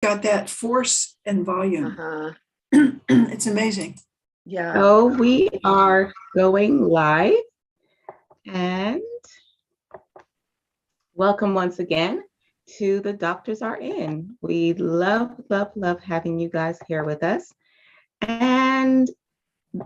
got that force and volume. Uh-huh. It's amazing. Yeah. So we are going live, and welcome once again to the Doctors Are In. We love having you guys here with us. And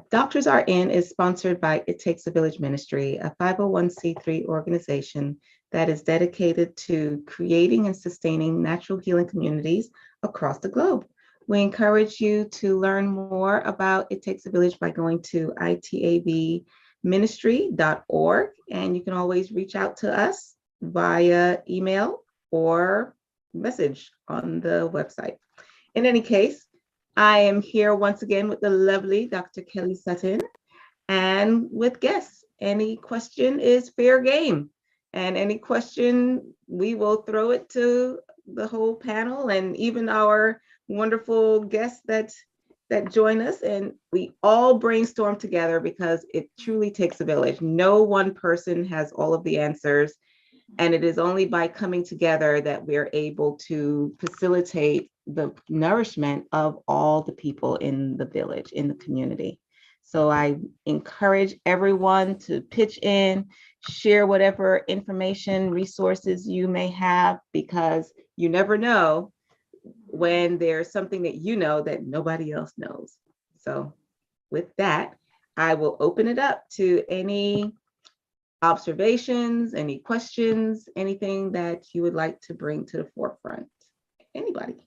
Doctors Are In is sponsored by It Takes a Village Ministry, a 501c3 organization that is dedicated to creating and sustaining natural healing communities across the globe. We encourage you to learn more about It Takes a Village by going to itavministry.org, and you can always reach out to us via email or message on the website. In any case, I am here once again with the lovely Dr. Kelly Sutton and with guests. Any question is fair game. And any question, we will throw it to the whole panel and even our wonderful guests that join us. And we all brainstorm together because it truly takes a village. No one person has all of the answers. And it is only by coming together that we're able to facilitate the nourishment of all the people in the village, in the community. So I encourage everyone to pitch in, share whatever information, resources you may have, because you never know when there's something that you know that nobody else knows. So with that, I will open it up to any observations, any questions, anything that you would like to bring to the forefront. Anybody?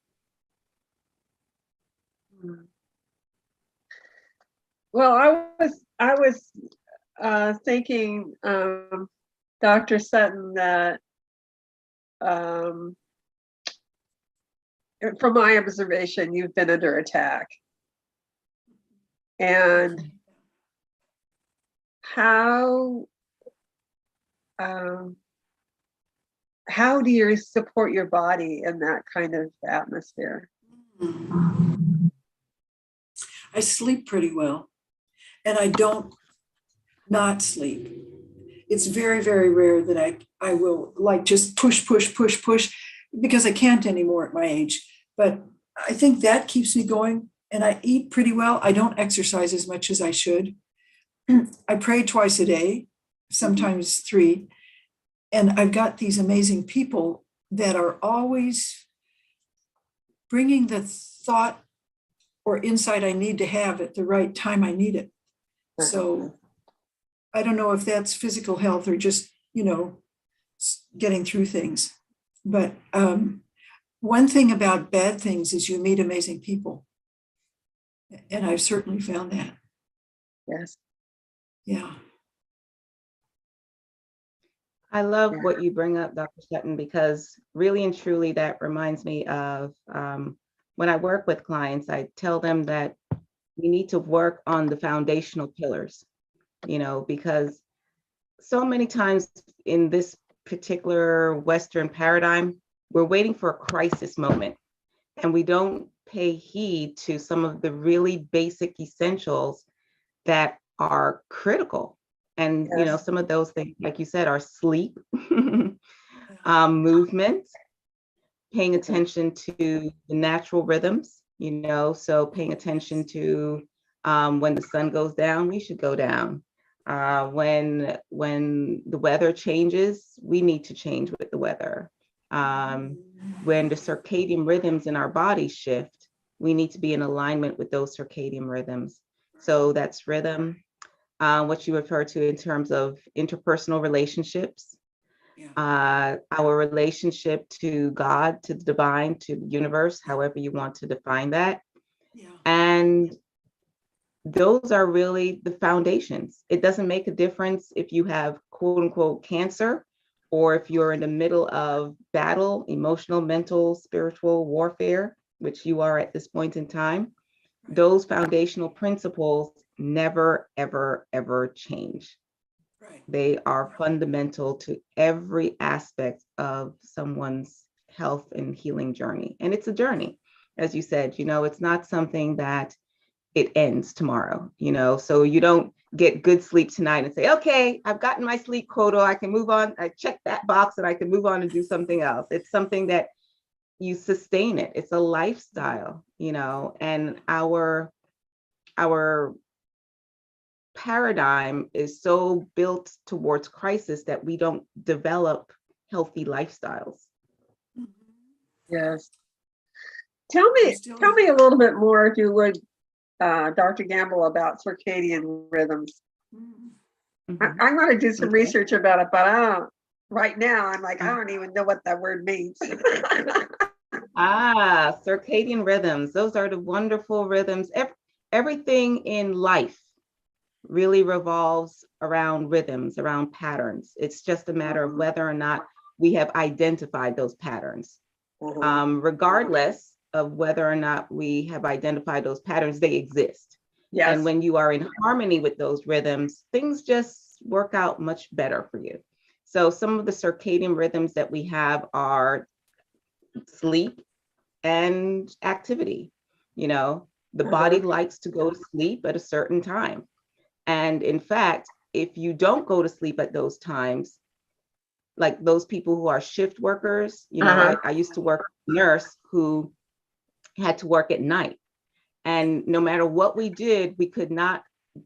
Well, I was thinking, Dr. Sutton, that from my observation, you've been under attack. And how do you support your body in that kind of atmosphere? I sleep pretty well, and I don't not sleep. It's very, very rare that I will like just push, because I can't anymore at my age. But I think that keeps me going, and I eat pretty well. I don't exercise as much as I should. I pray twice a day, sometimes 3. And I've got these amazing people that are always bringing the thought or insight I need to have at the right time I need it. So I don't know if that's physical health or just, getting through things. But one thing about bad things is you meet amazing people. And I've certainly found that. Yes. Yeah. I love what you bring up, Dr. Sutton, because really and truly that reminds me of when I work with clients, I tell them that we need to work on the foundational pillars, because so many times in this particular Western paradigm, we're waiting for a crisis moment, and we don't pay heed to some of the really basic essentials that are critical. And, some of those things, like you said, are sleep, movement, paying attention to the natural rhythms, so paying attention to when the sun goes down, we should go down. When the weather changes, we need to change with the weather. When the circadian rhythms in our body shift, we need to be in alignment with those circadian rhythms. So that's rhythm, what you refer to in terms of interpersonal relationships, our relationship to God, to the divine, to the universe, however you want to define that. And those are really the foundations. It doesn't make a difference if you have quote unquote cancer, or if you're in the middle of battle, emotional, mental, spiritual warfare, which you are at this point in time. Those foundational principles never, ever, ever change. Right. They are fundamental to every aspect of someone's health and healing journey. And it's a journey, as you said, it's not something that it ends tomorrow, so you don't get good sleep tonight and say, okay, I've gotten my sleep quota, I can move on, I check that box and I can move on and do something else. It's something that you sustain it. It's a lifestyle, and our paradigm is so built towards crisis that we don't develop healthy lifestyles. Yes. I'm still- Tell me a little bit more, if you would, Dr. Gamble, about circadian rhythms. Mhm. I'm going to do some Okay. research about it, but right now I'm like, I don't even know what that word means. Circadian rhythms. Those are the wonderful rhythms. Everything in life really revolves around rhythms, around patterns. It's just a matter of whether or not we have identified those patterns. Regardless of whether or not we have identified those patterns, they exist. Yes. And when you are in harmony with those rhythms, things just work out much better for you. So some of the circadian rhythms that we have are sleep and activity. The body likes to go to sleep at a certain time. And in fact, if you don't go to sleep at those times, like those people who are shift workers, I used to work with a nurse who had to work at night. And no matter what we did, we could not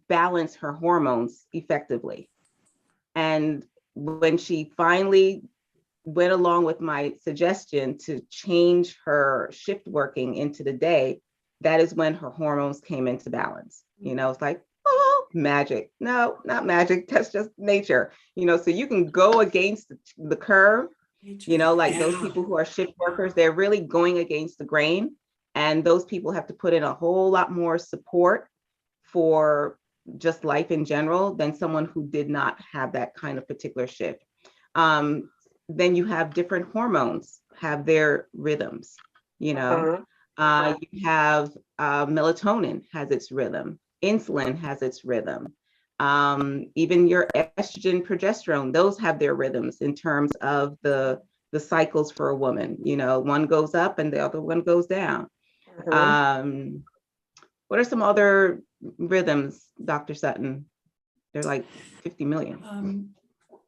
balance her hormones effectively. And when she finally went along with my suggestion to change her shift working into the day, that is when her hormones came into balance. It's like, oh, magic. No, not magic. That's just nature. So you can go against the curve, like those people who are shift workers, they're really going against the grain. And those people have to put in a whole lot more support for just life in general than someone who did not have that kind of particular shift. Then you have different hormones have their rhythms. You have melatonin has its rhythm. Insulin has its rhythm. Even your estrogen, progesterone, those have their rhythms in terms of the cycles for a woman. One goes up and the other one goes down. What are some other rhythms, Dr. Sutton? They're like 50 million.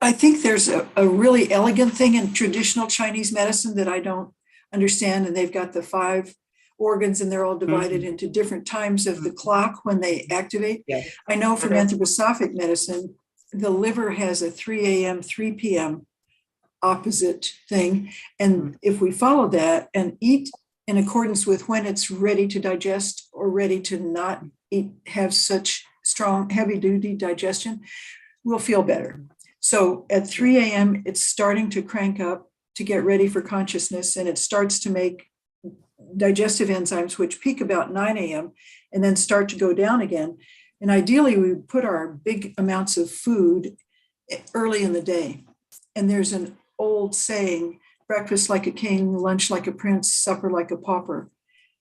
I think there's a really elegant thing in traditional Chinese medicine that I don't understand. And they've got the 5 organs and they're all divided into different times of the clock when they activate. Yes. I know from anthroposophic medicine, the liver has a 3 a.m., 3 p.m. opposite thing. And if we follow that and eat in accordance with when it's ready to digest or ready to not eat, have such strong, heavy duty digestion, we'll feel better. So at 3 a.m., it's starting to crank up to get ready for consciousness, and it starts to make digestive enzymes, which peak about 9 a.m. and then start to go down again. And ideally, we put our big amounts of food early in the day. And there's an old saying, breakfast like a king, lunch like a prince, supper like a pauper,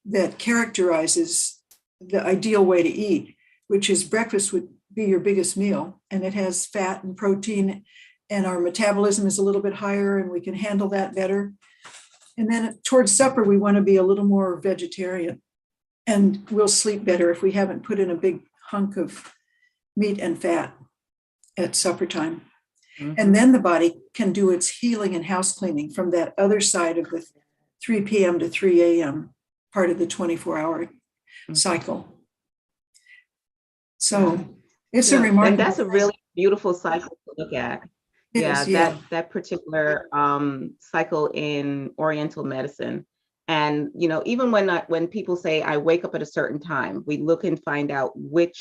that characterizes the ideal way to eat, which is breakfast would be your biggest meal, and it has fat and protein, and our metabolism is a little bit higher and we can handle that better. And then towards supper, we want to be a little more vegetarian, and we'll sleep better if we haven't put in a big hunk of meat and fat at supper time. And then the body can do its healing and house cleaning from that other side of the 3 p.m. to 3 a.m. part of the 24-hour cycle. So it's a remarkable. And that's a really beautiful cycle to look at. That particular cycle in Oriental medicine. And even when people say I wake up at a certain time, we look and find out what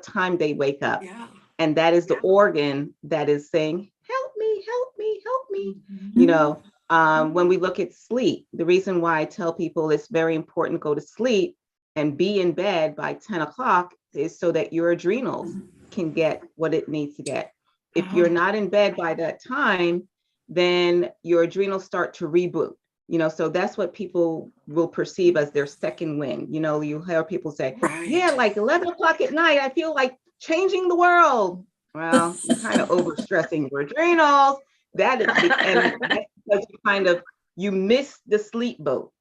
time they wake up. Yeah. And that is the organ that is saying, help me, help me, help me. When we look at sleep, the reason why I tell people it's very important to go to sleep and be in bed by 10 o'clock is so that your adrenals can get what it needs to get. If you're not in bed by that time, then your adrenals start to reboot. So that's what people will perceive as their second wind. You hear people say, yeah, like 11 o'clock at night, I feel like changing the world. Well, you're kind of overstressing your adrenals. That is, and that's because you miss the sleep boat.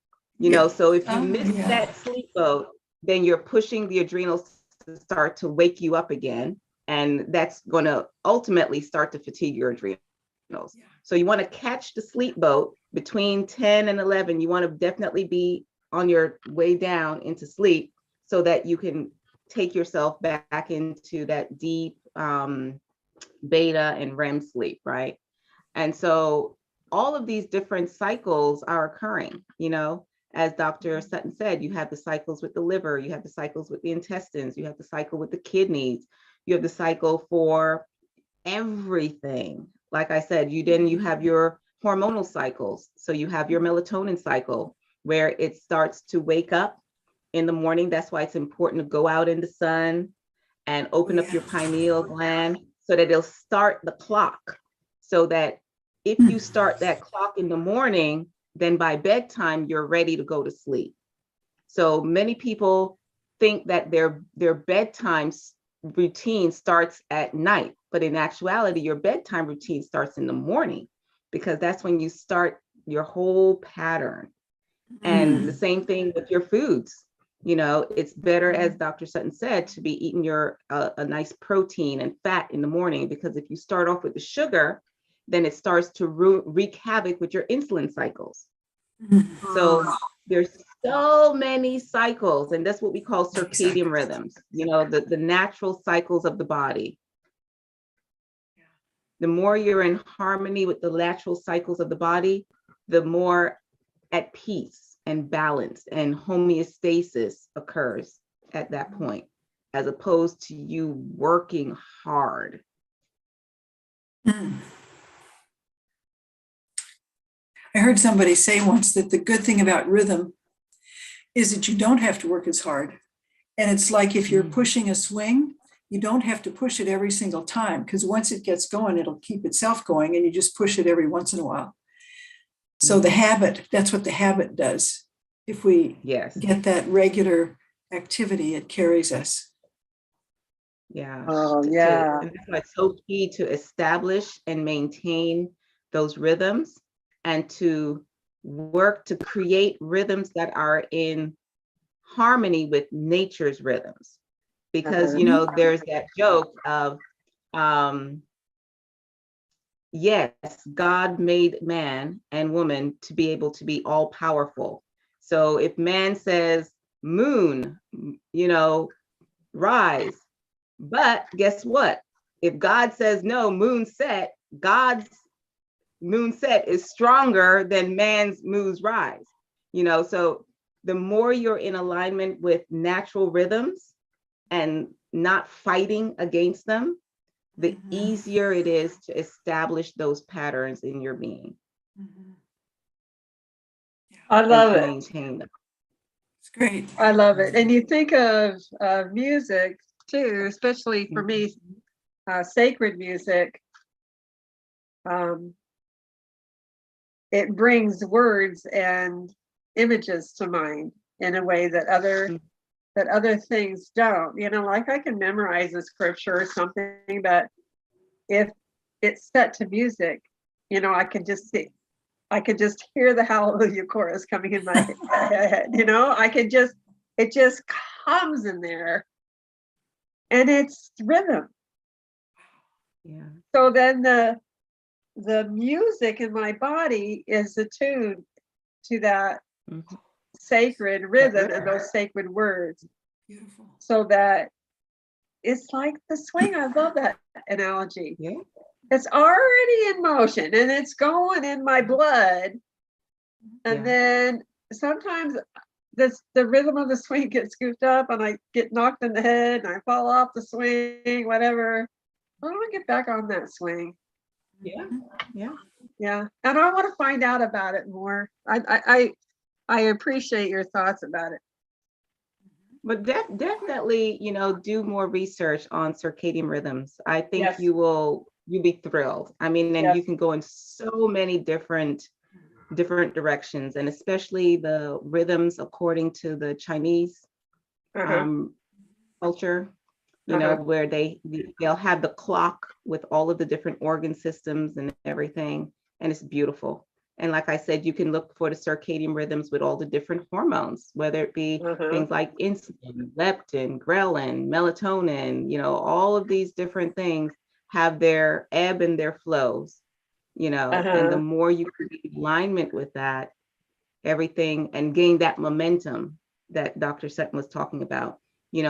So if you miss that sleep boat, then you're pushing the adrenals to start to wake you up again. And that's going to ultimately start to fatigue your adrenals. signals. So you want to catch the sleep boat between 10 and 11. You want to definitely be on your way down into sleep so that you can take yourself back into that deep beta and REM sleep, right? And so all of these different cycles are occurring, as Dr. Sutton said, you have the cycles with the liver, you have the cycles with the intestines, you have the cycle with the kidneys, you have the cycle for everything. Like I said, you have your hormonal cycles. So you have your melatonin cycle where it starts to wake up in the morning. That's why it's important to go out in the sun and open up your pineal gland so that it'll start the clock. So that if you start that clock in the morning, then by bedtime, you're ready to go to sleep. So many people think that their bedtime routine starts at night, but in actuality, your bedtime routine starts in the morning because that's when you start your whole pattern. And the same thing with your foods. It's better, as Dr. Sutton said, to be eating a nice protein and fat in the morning, because if you start off with the sugar, then it starts to wreak havoc with your insulin cycles. So there's so many cycles, and that's what we call circadian rhythms, the natural cycles of the body. The more you're in harmony with the natural cycles of the body, the more at peace and balance and homeostasis occurs at that point, as opposed to you working hard. I heard somebody say once that the good thing about rhythm is that you don't have to work as hard. And it's like if you're pushing a swing, you don't have to push it every single time, because once it gets going, it'll keep itself going, and you just push it every once in a while. So the habit, that's what the habit does. If we get that regular activity, it carries us. Yeah. Oh, yeah. And that's why it's so key to establish and maintain those rhythms, and to work to create rhythms that are in harmony with nature's rhythms. Because, there's that joke of, yes, God made man and woman to be able to be all powerful. So if man says moon, rise, but guess what? If God says no, moon set, God's moon set is stronger than man's moon's rise. So the more you're in alignment with natural rhythms and not fighting against them, the easier it is to establish those patterns in your being. I love it. Maintain them. It's great. I love it. And you think of music too, especially for me, sacred music. It brings words and images to mind in a way that other things don't. Like I can memorize a scripture or something, but if it's set to music, I could just hear the hallelujah chorus coming in my head. It just comes in there, and it's rhythm. Yeah. So then the music in my body is attuned to that sacred rhythm and those sacred words. Beautiful. So that it's like the swing. I love that analogy. Yeah. It's already in motion and it's going in my blood. And then sometimes the rhythm of the swing gets scooped up and I get knocked in the head and I fall off the swing, whatever. I want to get back on that swing. Yeah. And I want to find out about it more. I appreciate your thoughts about it. But definitely, do more research on circadian rhythms. I think you'll be thrilled. I mean, and you can go in so many different directions, and especially the rhythms according to the Chinese culture, where they'll have the clock with all of the different organ systems and everything, and it's beautiful. And like I said, you can look for the circadian rhythms with all the different hormones, whether it be things like insulin, leptin, ghrelin, melatonin, all of these different things have their ebb and their flows. and the more you can be in alignment with that, everything, and gain that momentum that Dr. Sutton was talking about.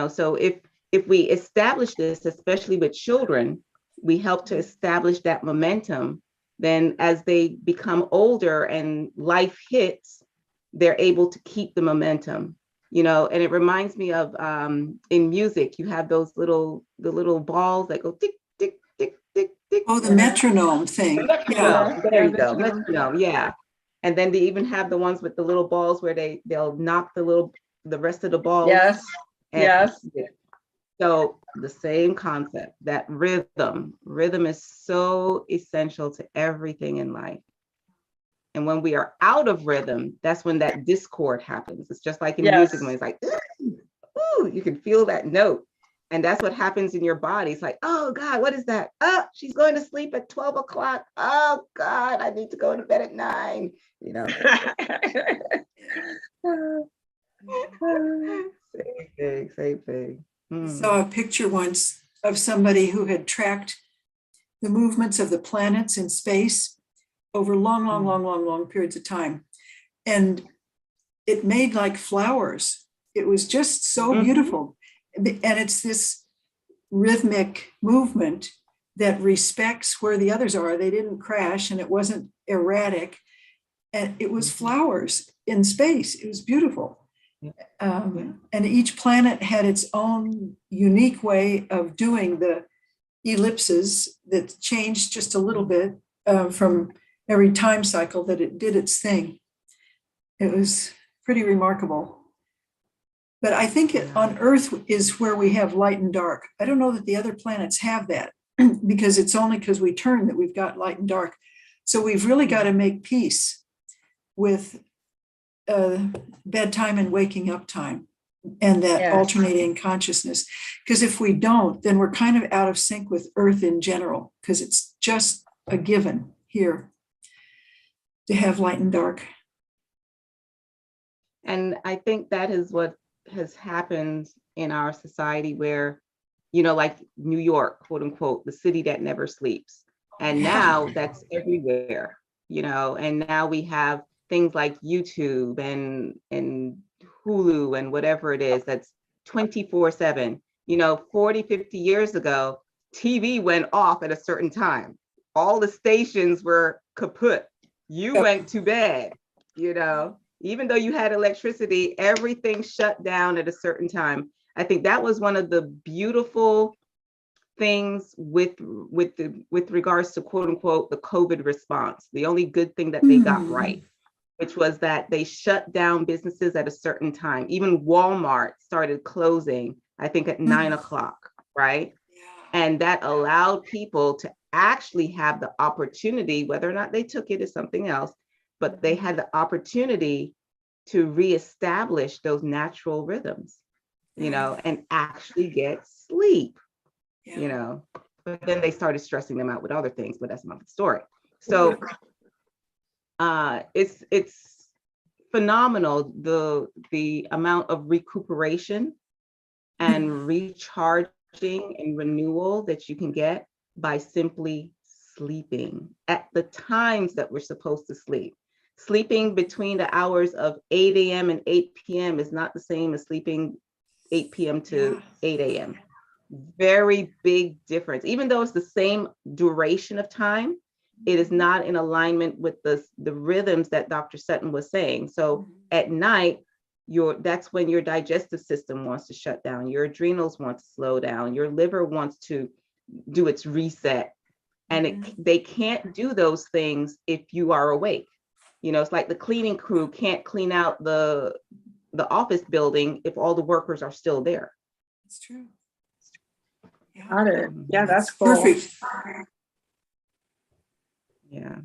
So if we establish this, especially with children, we help to establish that momentum, then as they become older and life hits, they're able to keep the momentum. And it reminds me of in music, you have the little balls that go tick, tick, tick, tick, tick. Oh, the metronome thing. Yeah, there you go. Metronome, yeah. And then they even have the ones with the little balls where they'll knock the rest of the balls. Yes. Yes. So the same concept, that rhythm is so essential to everything in life. And when we are out of rhythm, that's when that discord happens. It's just like in music, when it's like, ooh, you can feel that note. And that's what happens in your body. It's like, oh God, what is that? Oh, she's going to sleep at 12 o'clock. Oh God, I need to go to bed at 9. Same thing. I saw a picture once of somebody who had tracked the movements of the planets in space over long periods of time. And it made like flowers. It was just so beautiful. And it's this rhythmic movement that respects where the others are. They didn't crash and it wasn't erratic. And it was flowers in space. It was beautiful. And each planet had its own unique way of doing the ellipses that changed just a little bit from every time cycle that it did its thing. It was pretty remarkable. But I think on Earth is where we have light and dark. I don't know that the other planets have that because it's only because we turn that we've got light and dark. So we've really got to make peace with bedtime and waking up time and that alternating consciousness. Because if we don't, then we're kind of out of sync with Earth in general, because it's just a given here to have light and dark. And I think that is what has happened in our society where, like New York, quote unquote, the city that never sleeps. And now that's everywhere, and now we have things like YouTube and Hulu and whatever it is that's 24/7. 40, 50 years ago, TV went off at a certain time. All the stations were kaput. You went to bed, even though you had electricity, everything shut down at a certain time. I think that was one of the beautiful things with regards to, quote unquote, the COVID response. The only good thing that they got right, which was that they shut down businesses at a certain time. Even Walmart started closing, I think, at 9 o'clock, right? Yeah. And that allowed people to actually have the opportunity, whether or not they took it is something else, but they had the opportunity to reestablish those natural rhythms, and actually get sleep, but then they started stressing them out with other things, but that's another story. So it's phenomenal, the amount of recuperation and recharging and renewal that you can get by simply sleeping at the times that we're supposed to sleep. Sleeping between the hours of 8 a.m. and 8 p.m. is not the same as sleeping 8 p.m. to 8 a.m. Very big difference. Even though it's the same duration of time, it is not in alignment with the rhythms that Dr. Sutton was saying. So at night, that's when your digestive system wants to shut down, your adrenals want to slow down, your liver wants to do its reset. And they can't do those things if you are awake. It's like the cleaning crew can't clean out the office building if all the workers are still there. It's true. Yeah, that's cool. Perfect. Yeah.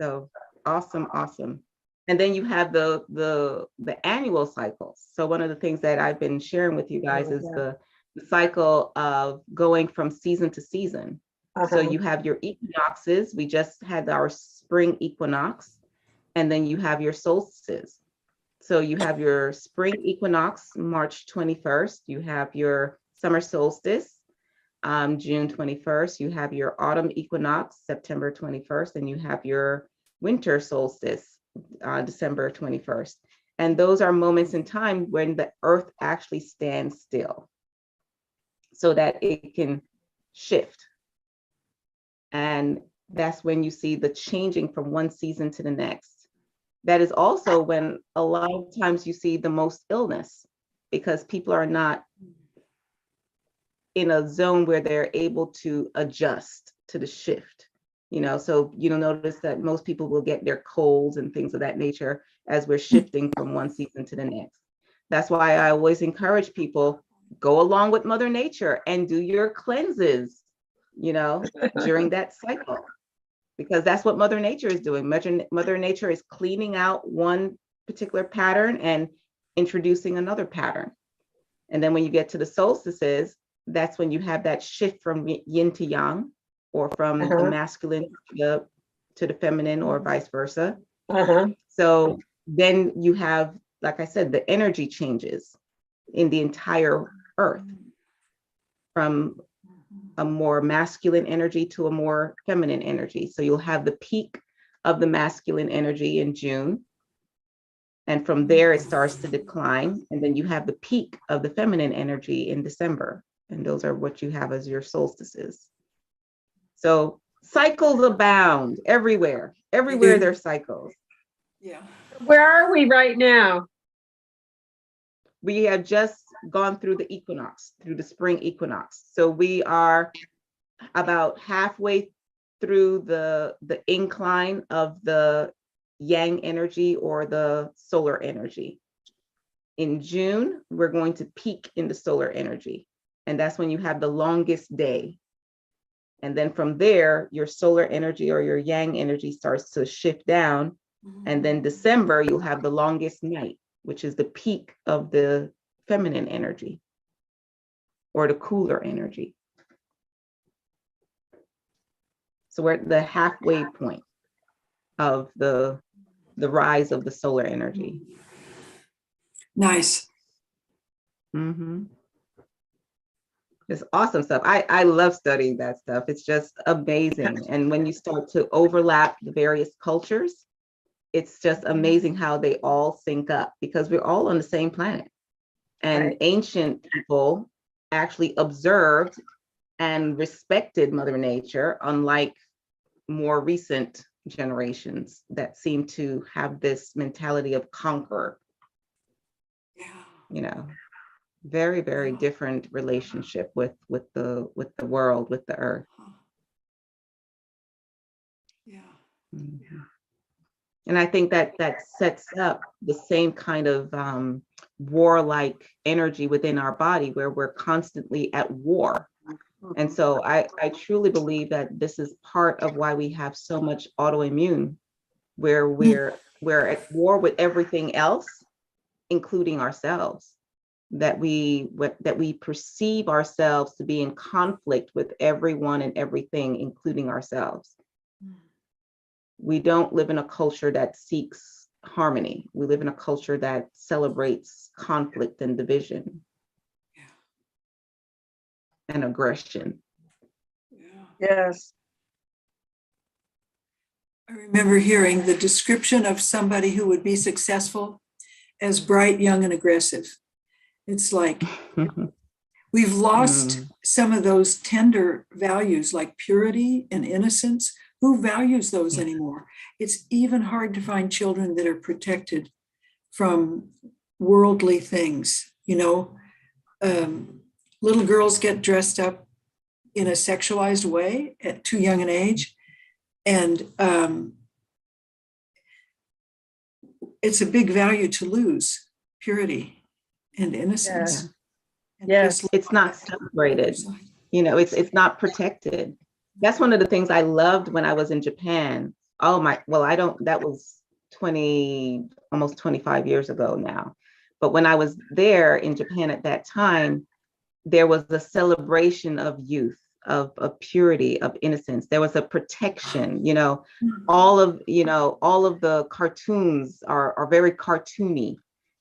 So awesome. And then you have the annual cycles. So one of the things that I've been sharing with you guys is the cycle of going from season to season. So you have your equinoxes. We just had our spring equinox, and then you have your solstices. So you have your spring equinox, March 21st. You have your summer solstice, June 21st. You have your autumn equinox, September 21st, and you have your winter solstice, December 21st. And those are moments in time when the earth actually stands still so that it can shift. And that's when you see the changing from one season to the next. That is also when a lot of times you see the most illness, because people are not in a zone where they're able to adjust to the shift. So you'll notice that most people will get their colds and things of that nature as we're shifting from one season to the next. That's why I always encourage people, go along with Mother Nature and do your cleanses, during that cycle, because that's what Mother Nature is doing. Mother Nature is cleaning out one particular pattern and introducing another pattern. And then when you get to the solstices, that's when you have that shift from yin to yang, or from the masculine to the feminine, or vice versa. So then you have, like I said, the energy changes in the entire earth, from a more masculine energy to a more feminine energy. So you'll have the peak of the masculine energy in June. And from there, it starts to decline. And then you have the peak of the feminine energy in December. And those are what you have as your solstices. So cycles abound everywhere. Everywhere there's cycles. Yeah. Where are we right now? We have just gone through the equinox, through the spring equinox. So we are about halfway through the incline of the yang energy, or the solar energy. In June, we're going to peak in the solar energy. And that's when you have the longest day. And then from there, your solar energy or your yang energy starts to shift down. And then December, you'll have the longest night, which is the peak of the feminine energy, or the cooler energy. So we're at the halfway point of the rise of the solar energy. Nice. It's awesome stuff. I love studying that stuff. It's just amazing. And when you start to overlap the various cultures, it's just amazing how they all sync up, because we're all on the same planet. And ancient people actually observed and respected Mother Nature, unlike more recent generations that seem to have this mentality of conquer. Very, very different relationship with the world, with the earth. And I think that sets up the same kind of warlike energy within our body, where we're constantly at war. And so I truly believe that this is part of why we have so much autoimmune, where we're at war with everything else, including ourselves, that we perceive ourselves to be in conflict with everyone and everything, including ourselves. We don't live in a culture that seeks harmony. We live in a culture that celebrates conflict and division and aggression. Yes. I remember hearing the description of somebody who would be successful as bright, young, and aggressive. It's like we've lost some of those tender values, like purity and innocence. Who values those anymore? It's even hard to find children that are protected from worldly things. Little girls get dressed up in a sexualized way at too young an age. And it's a big value to lose purity and innocence. Yes. It's not celebrated. It's not protected. That's one of the things I loved when I was in Japan. That was almost 25 years ago now. But when I was there in Japan at that time, there was a celebration of youth, of purity, of innocence. There was a protection, all of the cartoons are very cartoony,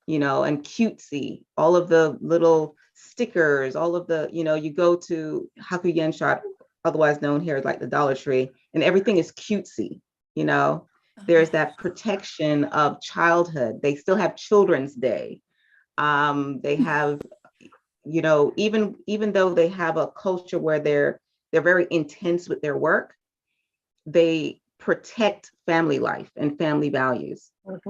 and cutesy. All of the little stickers, all of the, you go to Hakuyen shop, otherwise known here as like the Dollar Tree, and everything is cutesy, there's that protection of childhood. They still have Children's Day. They have, even though they have a culture where they're very intense with their work, they protect family life and family values.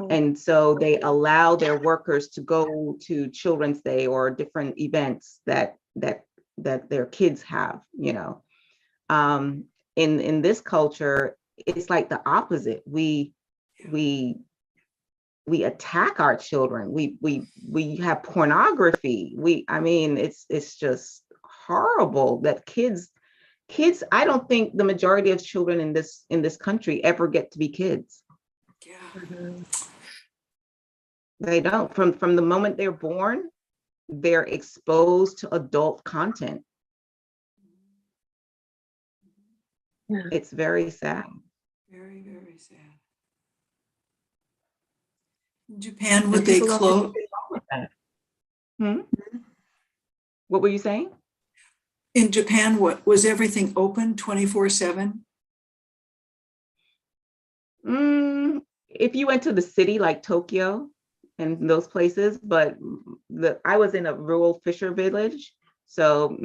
And so they allow their workers to go to Children's Day or different events that their kids have, in this culture, it's like the opposite. We attack our children. We have pornography. It's just horrible that kids, I don't think the majority of children in this country ever get to be kids. Yeah. They don't. From the moment they're born, they're exposed to adult content. Yeah. It's very sad. Very, very sad. In Japan, would they close? What were you saying? In Japan, what was everything open 24/7? If you went to the city like Tokyo and those places, but I was in a rural fisher village, so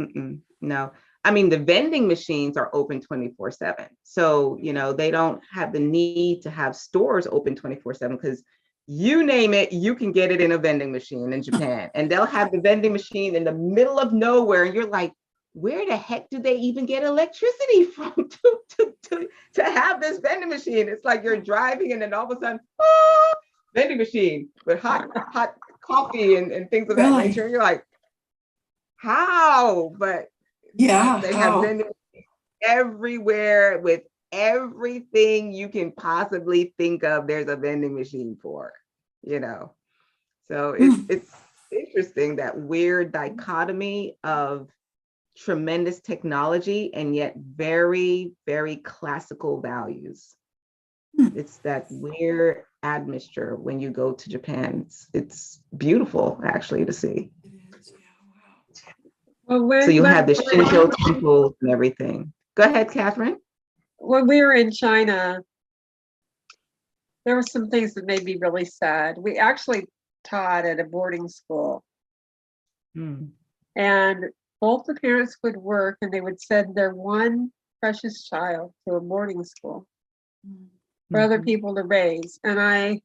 no. I mean, the vending machines are open 24/7. So, they don't have the need to have stores open 24/7 because you name it, you can get it in a vending machine in Japan. And they'll have the vending machine in the middle of nowhere. And you're like, where the heck do they even get electricity from to have this vending machine? It's like you're driving and then all of a sudden, vending machine with hot coffee and things of that nature. And you're like, how? But yeah, they have vending machines everywhere with everything you can possibly think of. There's a vending machine for, So it's interesting, that weird dichotomy of tremendous technology and yet very, very classical values. It's that weird admixture when you go to Japan. It's beautiful actually to see. It is, yeah, wow. Well, So you have the Shinto temples and everything. Go ahead, Catherine. When we were in China, there were some things that made me really sad. We actually taught at a boarding school. And both the parents would work and they would send their one precious child to a boarding school for other people to raise. And I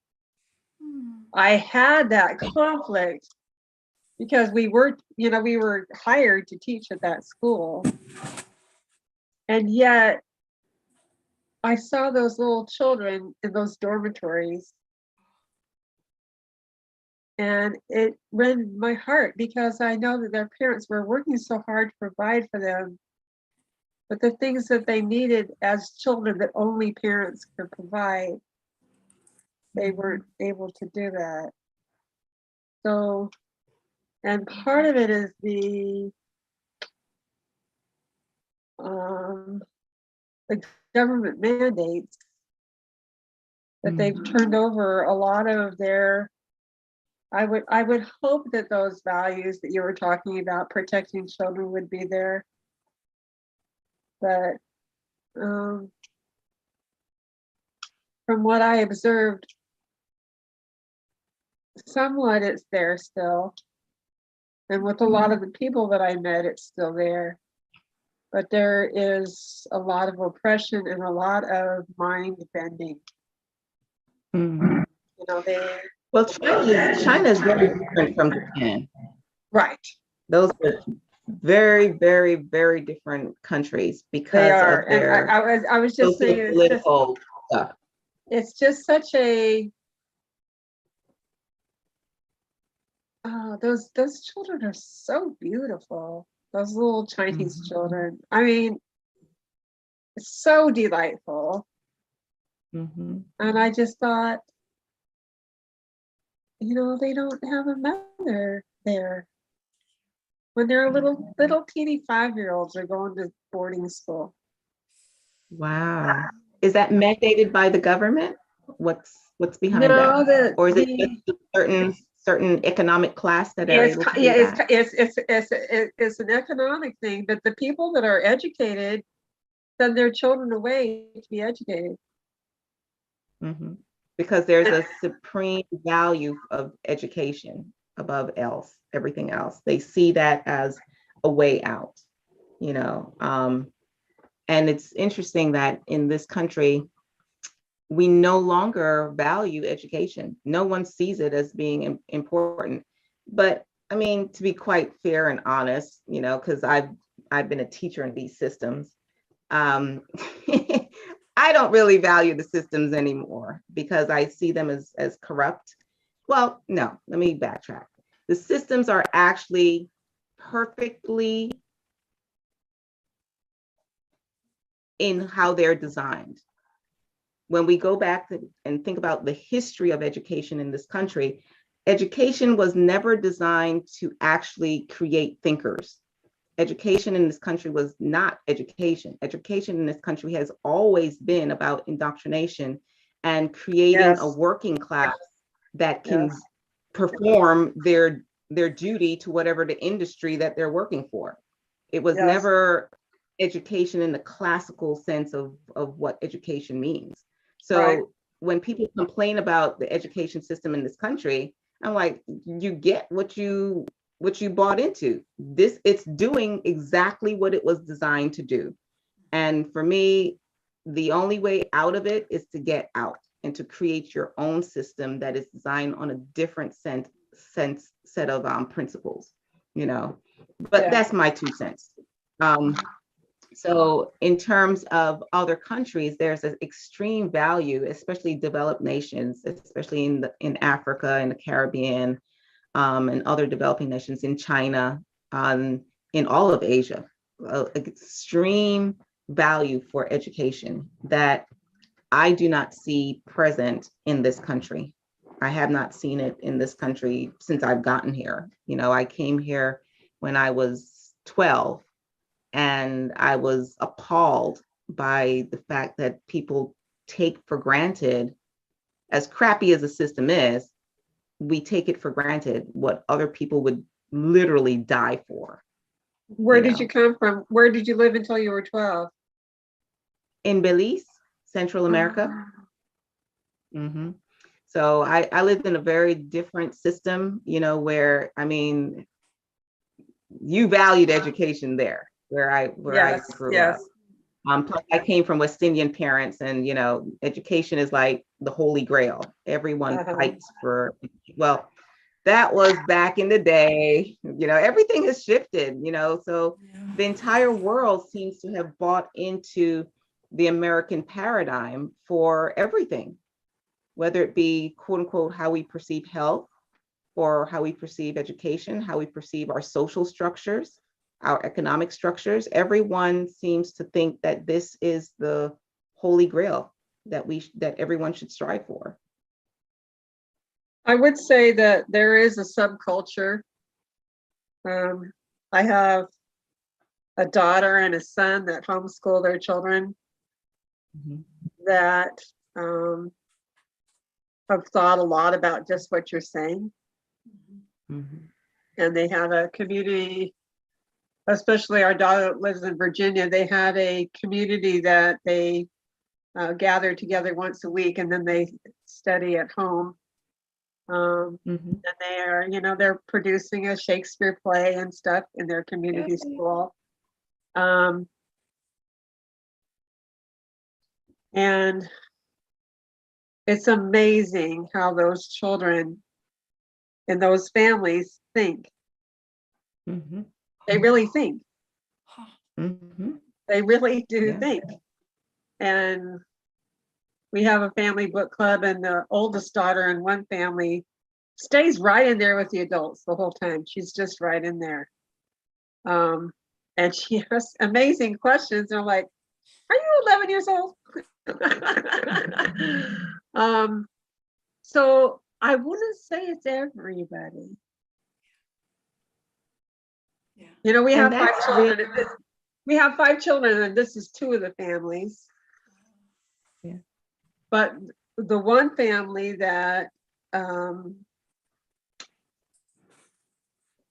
had that conflict because we were hired to teach at that school. And yet I saw those little children in those dormitories. And it rent my heart because I know that their parents were working so hard to provide for them. But the things that they needed as children that only parents could provide, they weren't able to do that. So, and part of it is the government mandates that they've turned over a lot of their. I would hope that those values that you were talking about, protecting children, would be there. But from what I observed, somewhat it's there still. And with a lot of the people that I met, it's still there. But there is a lot of oppression and a lot of mind bending. Well, China is very different from Japan. Right. Those are very, very, very different countries because of their I was just saying political stuff. It's just such a those children are so beautiful. Those little Chinese children. I mean, it's so delightful. And I just thought, they don't have a mother there. When they're little teeny 5-year-olds are going to boarding school. Wow. Is that mandated by the government? What's behind that? Or is it just a certain certain economic class that are It's able to do yeah, that? it's an economic thing, but the people that are educated send their children away to be educated. Mhm. Because there's a supreme value of education above everything else. They see that as a way out, you know. And it's interesting that in this country, we no longer value education. No one sees it as being important. But I mean, to be quite fair and honest, you know, because I've been a teacher in these systems. Um, I don't really value the systems anymore because I see them as corrupt. Well, no, let me backtrack. The systems are actually perfectly in how they're designed. When we go back and think about the history of education in this country, education was never designed to actually create thinkers. Education in this country was not education. Education in this country has always been about indoctrination and creating a Yes, working class that can yes, perform their duty to whatever the industry that they're working for. It was yes, never education in the classical sense of what education means. right. So when people complain about the education system in this country, I'm like, you get what you bought into. This, it's doing exactly what it was designed to do. And for me, the only way out of it is to get out and to create your own system that is designed on a different set of principles, you know. But Yeah. that's my 2 cents. So in terms of other countries, there's an extreme value, especially developed nations, especially in Africa and the Caribbean, and other developing nations, in China, in all of Asia, extreme value for education that I do not see present in this country. I have not seen it in this country since I've gotten here. You know, I came here when I was 12, and I was appalled by the fact that people take for granted, as crappy as the system is, we take it for granted what other people would literally die for, Where you did you know. come from? Where did you live until you were 12? In Belize, Central America. Oh, Hmm. So I lived in a very different system, you know, where, I mean, you valued education there, where I yes, grew up. yes. Plus I came from West Indian parents, and you know, education is like the holy grail. Everyone Uh-huh. fights for, well, that was back in the day. You know, everything has shifted, you know, so Yeah. the entire world seems to have bought into the American paradigm for everything, whether it be quote unquote how we perceive health, or how we perceive education, how we perceive our social structures, our economic structures. Everyone seems to think that this is the holy grail that everyone should strive for. I would say that there is a subculture. Um, I have a daughter and a son that homeschool their children Mhm. that um, have thought a lot about just what you're saying. Mhm. And they have a community, especially our daughter that lives in Virginia, they have a community that they gather together once a week, and then they study at home. Mhm. And they are, you know, they're producing a Shakespeare play and stuff in their community Yay. school. Um, and it's amazing how those children and those families think. Mhm. They really think. Mhm. They really do Yeah. think. And we have a family book club, and the oldest daughter in one family stays right in there with the adults the whole time. She's just right in there. Um, and she has amazing questions. And I'm like, are you 11 years old? um, so I wouldn't say it's everybody. Yeah. You know, we And have five that's really, children. We have 5 children, and this is 2 of the families. yeah. But the one family that um,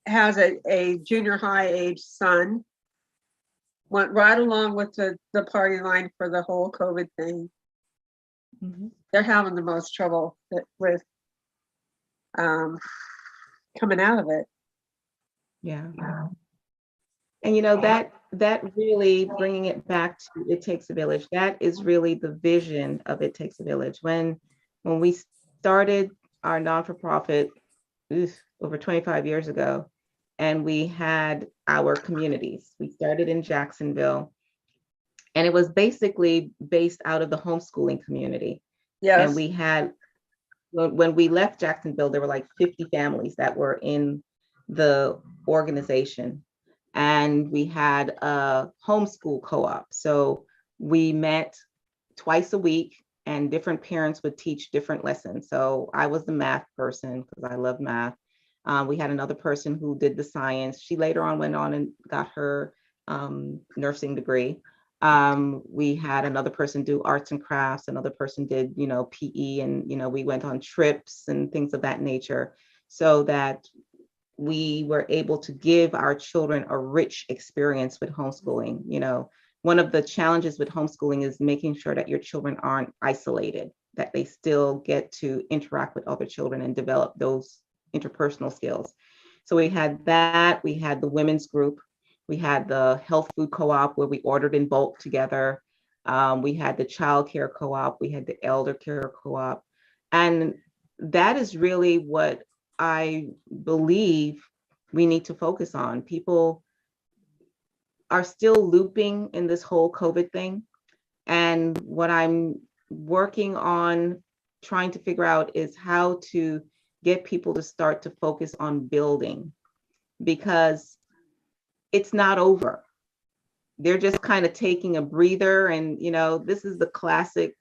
has a junior high age son. Went right along with the party line for the whole COVID thing. Mhm. They're having the most trouble with coming out of it. Yeah. And that really, bringing it back to It Takes a Village, that is really the vision of It Takes a Village. When we started our non-for-profit over 25 years ago, and we had our communities, we started in Jacksonville, and it was basically based out of the homeschooling community. And Yes. we had, when we left Jacksonville, there were like 50 families that were in the organization. And we had a homeschool co-op. So we met twice a week, and different parents would teach different lessons. So I was the math person because I love math. We had another person who did the science. She later on went on and got her nursing degree. We had another person do arts and crafts. Another person did, PE, and, we went on trips and things of that nature, so that we were able to give our children a rich experience with homeschooling. One of the challenges with homeschooling is making sure that your children aren't isolated, that they still get to interact with other children and develop those interpersonal skills. So we had that. We had the women's group. We had the health food co-op where we ordered in bulk together. We had the child care co-op. We had the elder care co-op. And that is really what I believe we need to focus on. People are still looping in this whole COVID thing. And what I'm working on trying to figure out is how to get people to start to focus on building, because it's not over. They're just kind of taking a breather. And, this is the classic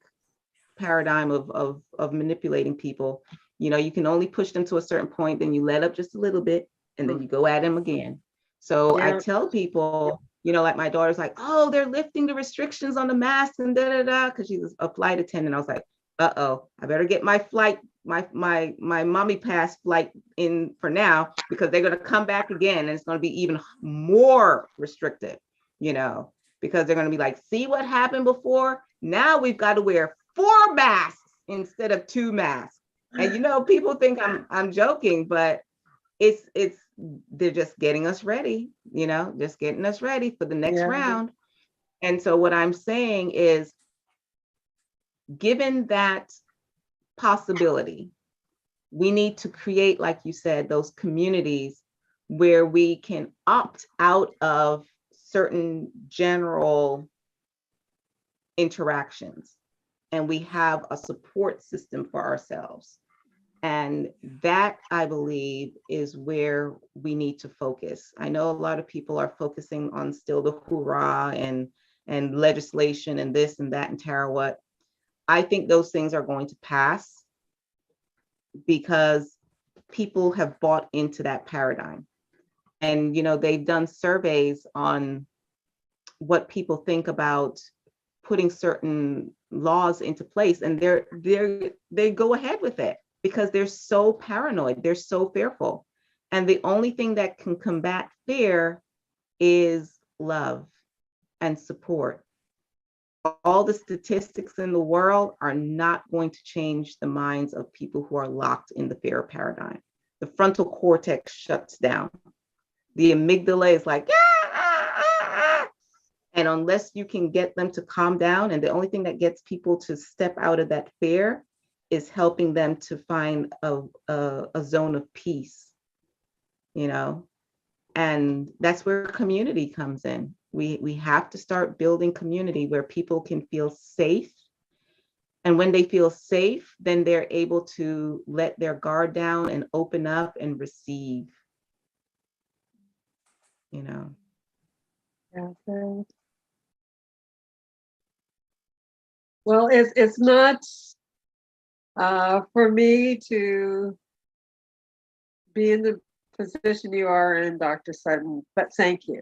paradigm of manipulating people. You can only push them to a certain point, then you let up just a little bit, and then you go at them again. So I Yeah. tell people, like my daughter's like, oh, they're lifting the restrictions on the masks and because she's a flight attendant. I was like, uh-oh, I better get my flight, my mommy pass flight in for now, because they're going to come back again, and it's going to be even more restrictive, because they're going to be like, see what happened before? Now we've got to wear 4 masks instead of 2 masks. And people think I'm joking, but it's they're just getting us ready, just getting us ready for the next round. And so what I'm saying is, given that possibility, we need to create, like you said, those communities where we can opt out of certain general interactions, and we have a support system for ourselves. And that, I believe, is where we need to focus. I know a lot of people are focusing on still the hoorah and legislation and this and that and tara what. I think those things are going to pass, because people have bought into that paradigm. And, they've done surveys on what people think about putting certain laws into place, and they go ahead with it because they're so paranoid, they're so fearful. And the only thing that can combat fear is love and support. All the statistics in the world are not going to change the minds of people who are locked in the fear paradigm. The frontal cortex shuts down. The amygdala is like, and unless you can get them to calm down, and the only thing that gets people to step out of that fear is helping them to find a zone of peace, and that's where community comes in. We have to start building community where people can feel safe. And when they feel safe, then they're able to let their guard down and open up and receive, Okay. Well, it's not for me to be in the position you are in, Dr. Sutton, but thank you.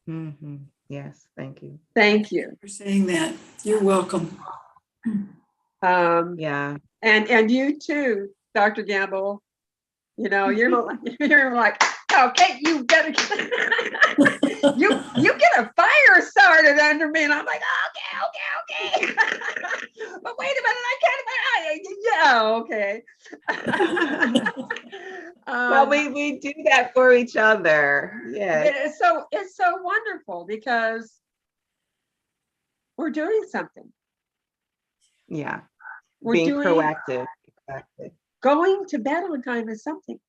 Mm-hmm. Yes, thank you. Thank you for saying that. You're welcome. Yeah. And you too, Dr. Gamble. You know, you're like, okay, you better you get a fire started under me, and I'm like, okay. But wait a minute, I can't. Yeah, okay. Well, we do that for each other. Yeah. It's so wonderful because we're doing something. Yeah. We're Being doing proactive. Exactly. going to bed on time is something.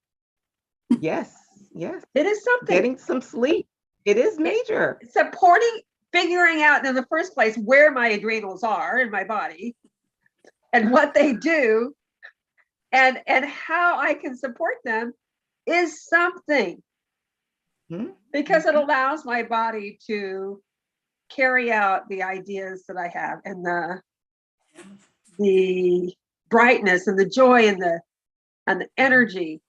Yes. Yes. It is something. Getting some sleep. It is major. Supporting, figuring out in the first place where my adrenals are in my body and what they do and how I can support them is something. Mhm. Because it allows my body to carry out the ideas that I have, and the brightness and the joy and the energy.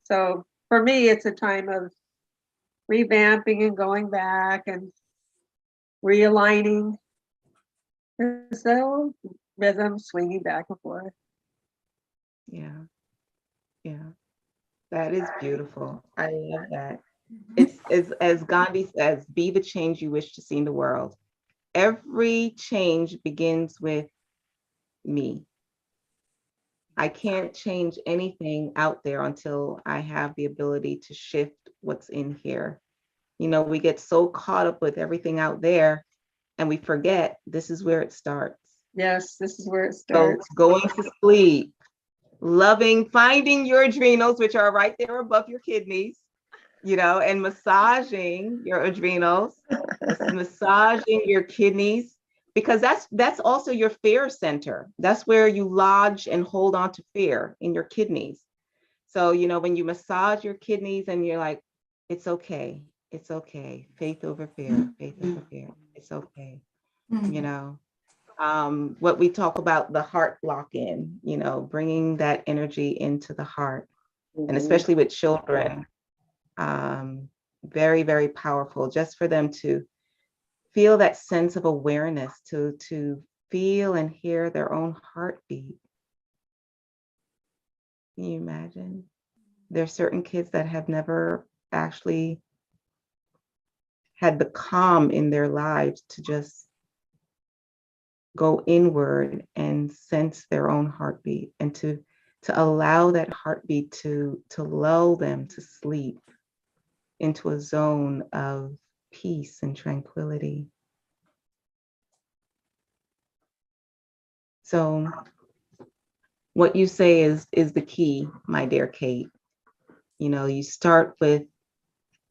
So for me, it's a time of revamping and going back and realigning. So rhythm swinging back and forth. Yeah. Yeah. That is beautiful. I love that. It's as Gandhi says, be the change you wish to see in the world. Every change begins with me. I can't change anything out there until I have the ability to shift what's in here. You know, we get so caught up with everything out there and we forget this is where it starts. Yes, this is where it So starts. going to sleep, loving, finding your adrenals, which are right there above your kidneys, you know, and massaging your adrenals, massaging your kidneys, because that's also your fear center. That's where you lodge and hold on to fear, in your kidneys. So, you know, when you massage your kidneys and you're like, it's okay, faith over fear, it's okay, you know. What we talk about, the heart lock-in, you know, bringing that energy into the heart, and especially with children, very, very powerful, just for them to feel that sense of awareness, to feel and hear their own heartbeat. Can you imagine? There's certain kids that have never actually had the calm in their lives to just go inward and sense their own heartbeat, and to allow that heartbeat to lull them to sleep into a zone of peace and tranquility. So what you say is the key, my dear Kate. You know, you start with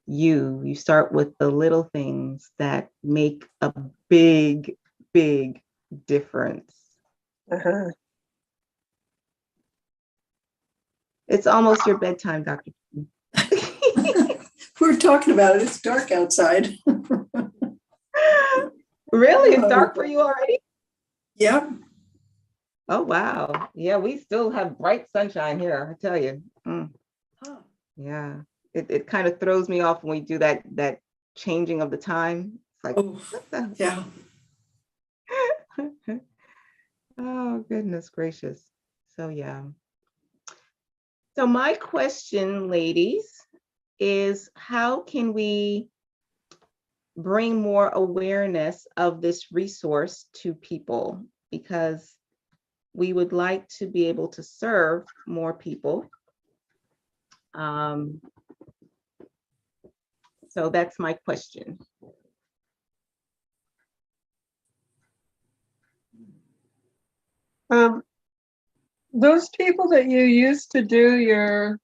you start with the little things that make a big, big difference. Uh-huh. It's almost your bedtime, Dr. We're talking about it. It's dark outside. Really? It's dark for you already? Yep. Oh, wow. Yeah, we still have bright sunshine here, I tell you. Huh. Yeah. It kind of throws me off when we do that changing of the time. It's like, Oh, what the? yeah. Oh, goodness gracious. So, yeah. So my question, ladies, is how can we bring more awareness of this resource to people? Because we would like to be able to serve more people. So that's my question. Those people that you used to do your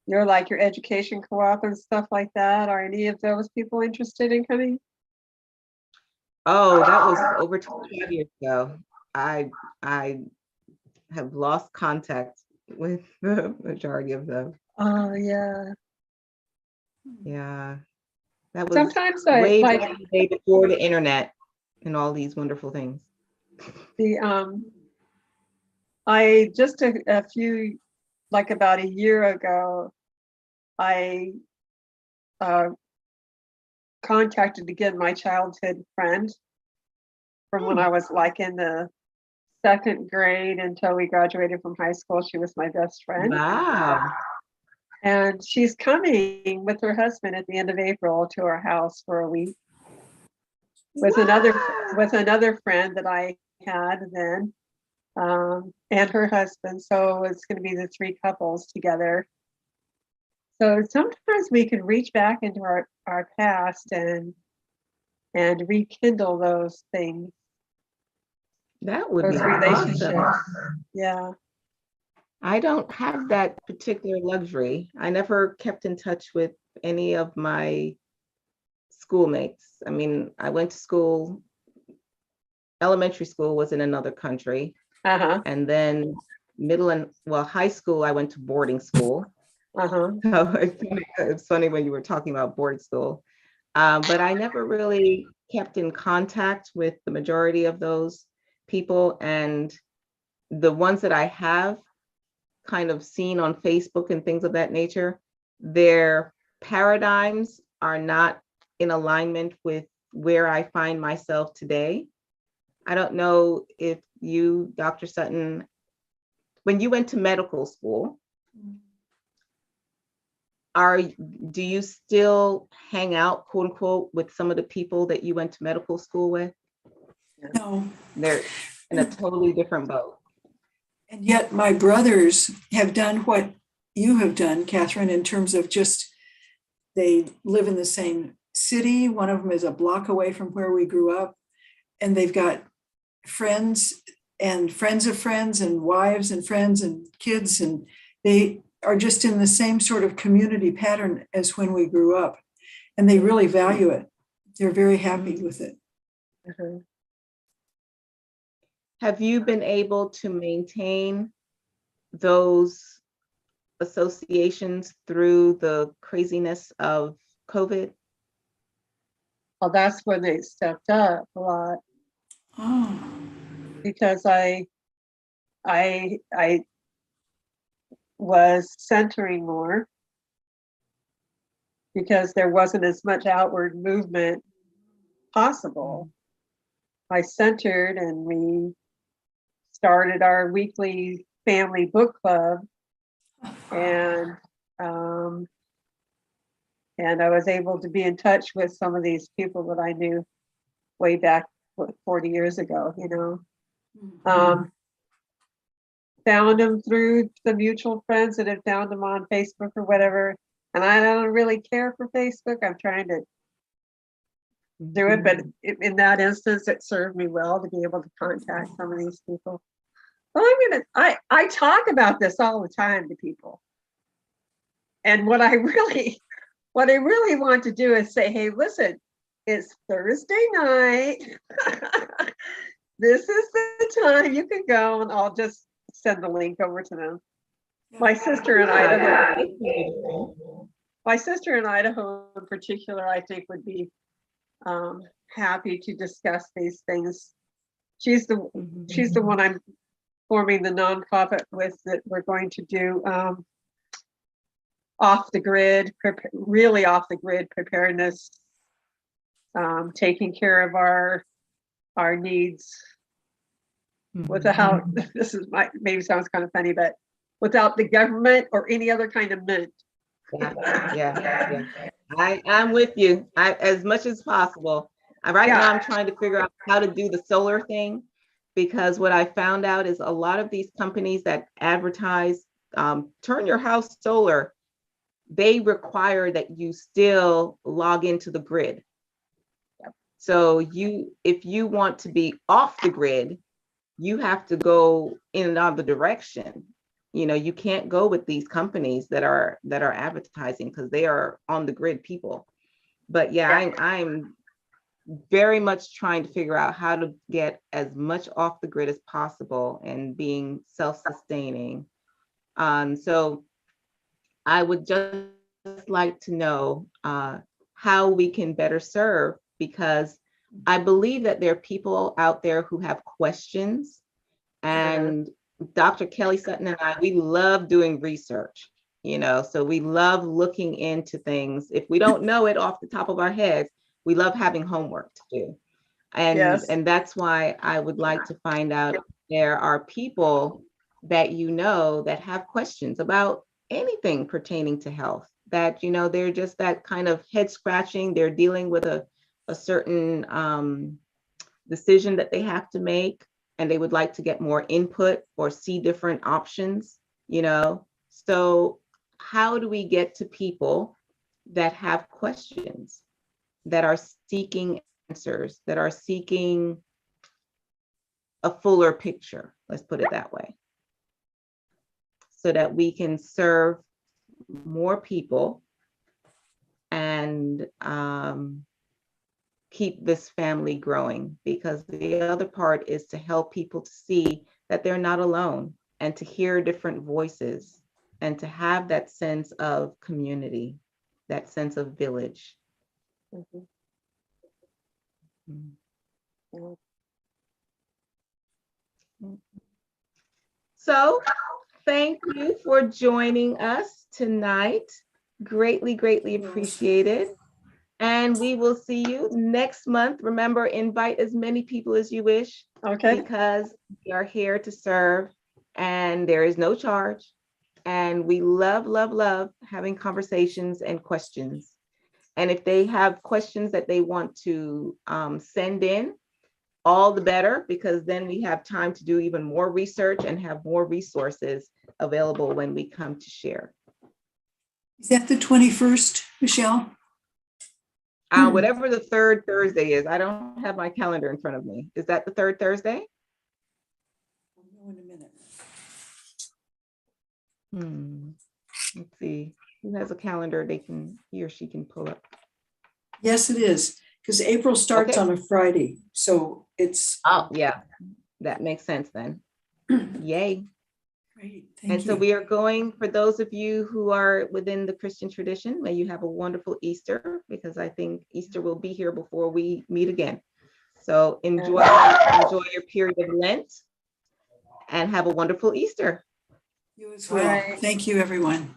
like your education co-op and stuff like that, are any of those people interested in coming? Oh, that was over 25 years ago. I have lost contact with the majority of them. Oh yeah. Yeah, that was Sometimes I way like back in the day before the internet and all these wonderful things. I just a few, like about a year ago, I contacted again my childhood friend from when I was like in the second grade until we graduated from high school. She was my best friend. Wow. And she's coming with her husband at the end of April to our house for a week with another friend that I had then, and her husband. So it's going to be the three couples together. So sometimes we can reach back into our past and rekindle those things, That would those be relationships. awesome. Yeah. I don't have that particular luxury. I never kept in touch with any of my schoolmates. I mean, I went to school, elementary school was in another country. Uh-huh. And then high school, I went to boarding school. Uh-huh. So it's funny when you were talking about boarding school. But I never really kept in contact with the majority of those people. And the ones that I have kind of seen on Facebook and things of that nature, their paradigms are not in alignment with where I find myself today. I don't know if you, Dr. Sutton, when you went to medical school, do you still hang out, quote unquote, with some of the people that you went to medical school with? No. They're in a totally different boat. And yet my brothers have done what you have done, Catherine, in terms of just, they live in the same city. One of them is a block away from where we grew up, and they've got friends and friends of friends and wives and friends and kids, and they are just in the same sort of community pattern as when we grew up, and they really value it. They're very happy with it. Uh-huh. Have you been able to maintain those associations through the craziness of COVID? Well, that's when they stepped up a lot. Oh. Because I was centering more because there wasn't as much outward movement possible. I centered, and we started our weekly family book club, and I was able to be in touch with some of these people that I knew way back 40 years ago, found them through the mutual friends that had found them on Facebook or whatever. And I don't really care for Facebook. I'm trying to do it, but in that instance, it served me well to be able to contact some of these people. Well, I talk about this all the time to people. And what I really want to do is say, hey, listen, it's Thursday night. This is the time you can go, and I'll just send the link over to them. My sister in Idaho in particular, I think would be happy to discuss these things. She's the one I'm forming the nonprofit with, that we're going to do really off the grid preparedness, taking care of our needs without, maybe sounds kind of funny, but without the government or any other kind of mint. Yeah. I'm with you. As much as possible. Now I'm trying to figure out how to do the solar thing, because what I found out is a lot of these companies that advertise, turn your house solar, they require that you still log into the grid. Yep. So if you want to be off the grid, you have to go in another direction. You can't go with these companies that are advertising, because they are on the grid people. But I'm very much trying to figure out how to get as much off the grid as possible and being self-sustaining. So I would just like to know how we can better serve, because I believe that there are people out there who have questions, and Dr. Kelly Sutton and I, we love doing research, so we love looking into things. If we don't know it off the top of our heads, we love having homework to do. Yes. And that's why I would like to find out if there are people that you know that have questions about anything pertaining to health, that, you know, they're just that kind of head scratching, they're dealing with a certain decision that they have to make, and they would like to get more input or see different options, you know. So how do we get to people that have questions, that are seeking answers, that are seeking a fuller picture, let's put it that way, so that we can serve more people and keep this family growing? Because the other part is to help people to see that they're not alone, and to hear different voices, and to have that sense of community, that sense of village. Mhm. Mm. So thank you for joining us tonight. Greatly, greatly appreciated. And we will see you next month. Remember, invite as many people as you wish, Okay. because we are here to serve, and there is no charge. And we love, love, love having conversations and questions. And if they have questions that they want to send in, all the better, because then we have time to do even more research and have more resources available when we come to share. Is that the 21st, Michelle? Whatever the third Thursday is, I don't have my calendar in front of me. Is that the third Thursday? I'll know in a minute. Let's see. Who has a calendar he or she can pull up? Yes, it is, because April starts Okay. on a Friday. So it's Oh, yeah. That makes sense then. Yay. great. And Thank so you. we are going, for those of you who are within the Christian tradition, may you have a wonderful Easter, because I think Easter will be here before we meet again. So enjoy your period of Lent, and have a wonderful Easter. You as well. Right. Thank you, everyone.